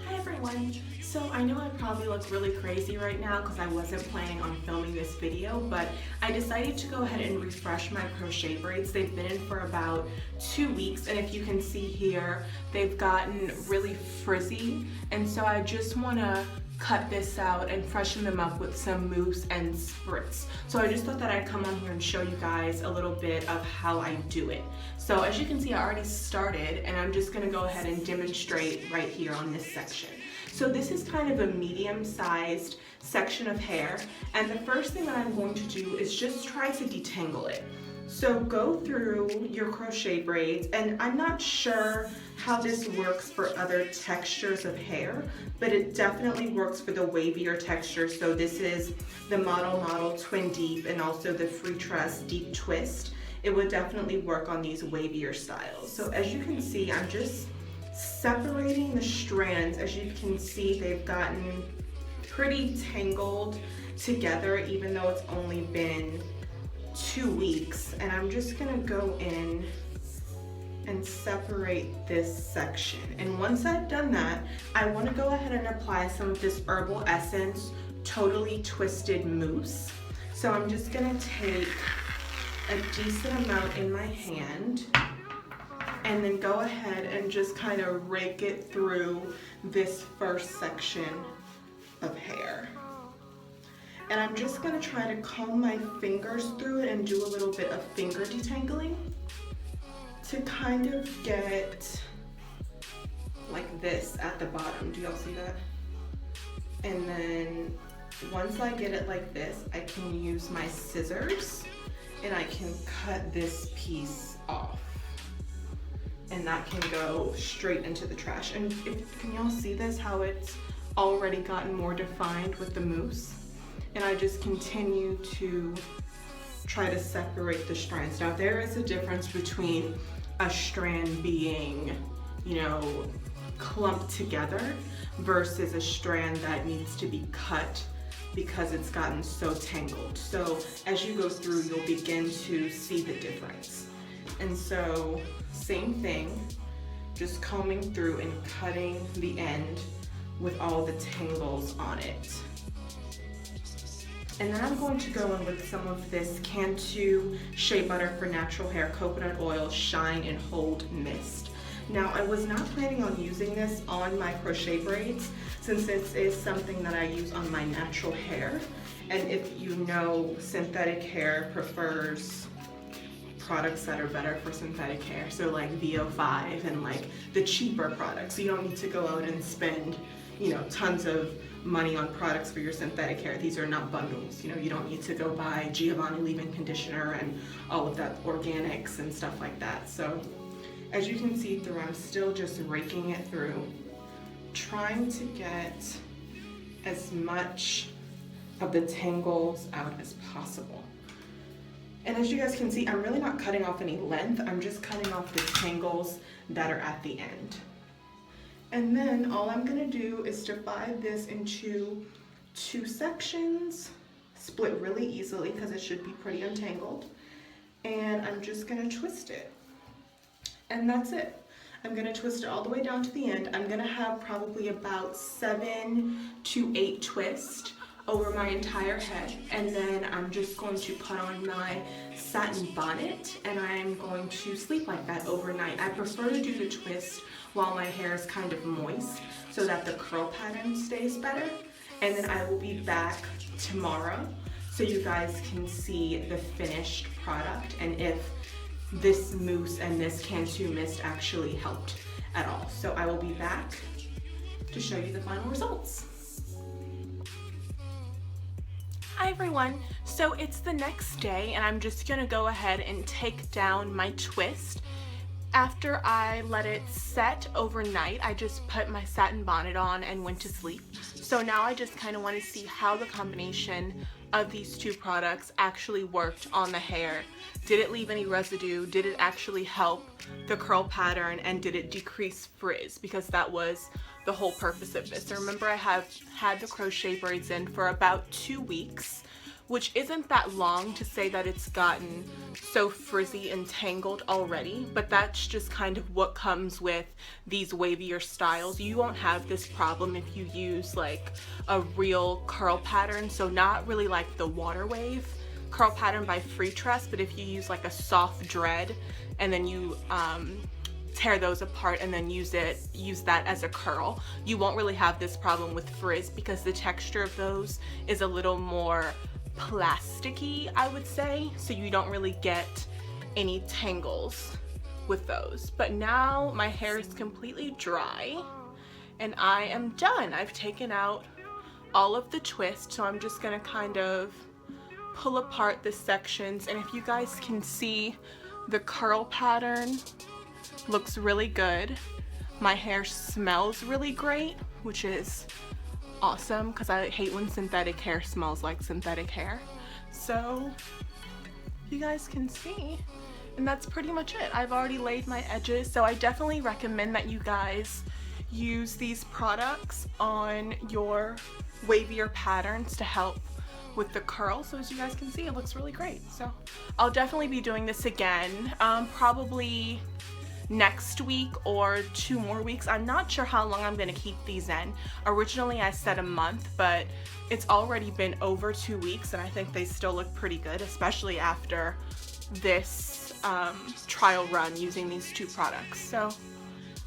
Hi everyone! So I know I probably look really crazy right now because I wasn't planning on filming this video, but I decided to go ahead and refresh my crochet braids. They've been in for about 2 weeks, and if you can see here, they've gotten really frizzy, and so I just want to cut this out and freshen them up with some mousse and spritz. So I just thought that I'd come on here and show you guys a little bit of how I do it. So as you can see, I already started, and I'm just going to go ahead and demonstrate right here on this section. So this is kind of a medium-sized section of hair, and the first thing that I'm going to do is just try to detangle it. So go through your crochet braids, and I'm not sure how this works for other textures of hair, but it definitely works for the wavier texture. So this is the Model Twin Deep and also the Free Tress Deep Twist. It would definitely work on these wavier styles. So as you can see, I'm just separating the strands. As you can see, they've gotten pretty tangled together, even though it's only been 2 weeks, and I'm just gonna go in and separate this section. And once I've done that, I want to go ahead and apply some of this Herbal Essence Totally Twisted Mousse. So I'm just gonna take a decent amount in my hand and then go ahead and just kind of rake it through this first section of hair. And I'm just gonna try to comb my fingers through it and do a little bit of finger detangling to kind of get like this at the bottom. Do y'all see that? And then once I get it like this, I can use my scissors and I can cut this piece off. And that can go straight into the trash. And can y'all see this, how it's already gotten more defined with the mousse? And I just continue to try to separate the strands. Now there is a difference between a strand being, you know, clumped together versus a strand that needs to be cut because it's gotten so tangled. So as you go through, you'll begin to see the difference. And so same thing, just combing through and cutting the end with all the tangles on it. And then I'm going to go in with some of this Cantu Shea Butter for Natural Hair Coconut Oil Shine and Hold Mist. Now I was not planning on using this on my crochet braids since this is something that I use on my natural hair. And if you know, synthetic hair prefers products that are better for synthetic hair. So like VO5 and like the cheaper products. So you don't need to go out and spend, you know, tons of money on products for your synthetic hair. These are not bundles. You know, you don't need to go buy Giovanni leave-in conditioner and all of that organics and stuff like that. So as you can see through, I'm still just raking it through, trying to get as much of the tangles out as possible. And as you guys can see, I'm really not cutting off any length. I'm just cutting off the tangles that are at the end. And then all I'm gonna do is divide this into 2 sections, split really easily because it should be pretty untangled. And I'm just gonna twist it. And that's it. I'm gonna twist it all the way down to the end. I'm gonna have probably about 7 to 8 twists over my entire head, and then I'm just going to put on my satin bonnet and I'm going to sleep like that overnight. I prefer to do the twist while my hair is kind of moist so that the curl pattern stays better. And then I will be back tomorrow so you guys can see the finished product and if this mousse and this Cantu mist actually helped at all. So I will be back to show you the final results. Hi everyone, so it's the next day and I'm just gonna go ahead and take down my twist. After I let it set overnight, I just put my satin bonnet on and went to sleep. So now I just kind of want to see how the combination of these two products actually worked on the hair. Did it leave any residue? Did it actually help the curl pattern? And did it decrease frizz? Because that was the whole purpose of this. So remember, I have had the crochet braids in for about 2 weeks, which isn't that long to say that it's gotten so frizzy and tangled already, but that's just kind of what comes with these wavier styles. You won't have this problem if you use like a real curl pattern, so not really like the water wave curl pattern by Free Tress, but if you use like a soft dread and then you tear those apart and then use that as a curl, you won't really have this problem with frizz because the texture of those is a little more plasticky, I would say, so you don't really get any tangles with those. But now my hair is completely dry and I am done. I've taken out all of the twist, so I'm just gonna kind of pull apart the sections, and if you guys can see, the curl pattern looks really good. My hair smells really great, which is awesome because I hate when synthetic hair smells like synthetic hair. So you guys can see, and that's pretty much it. I've already laid my edges, so I definitely recommend that you guys use these products on your wavier patterns to help with the curl. So as you guys can see, it looks really great. So I'll definitely be doing this again, probably next week or 2 more weeks. I'm not sure how long I'm gonna keep these in. Originally I said a month, but it's already been over 2 weeks and I think they still look pretty good, especially after this trial run using these 2 products. So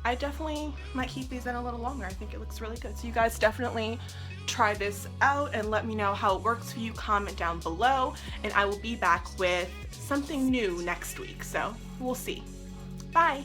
I definitely might keep these in a little longer. I think it looks really good. So you guys definitely try this out and let me know how it works for you. Comment down below and I will be back with something new next week. So we'll see. Bye.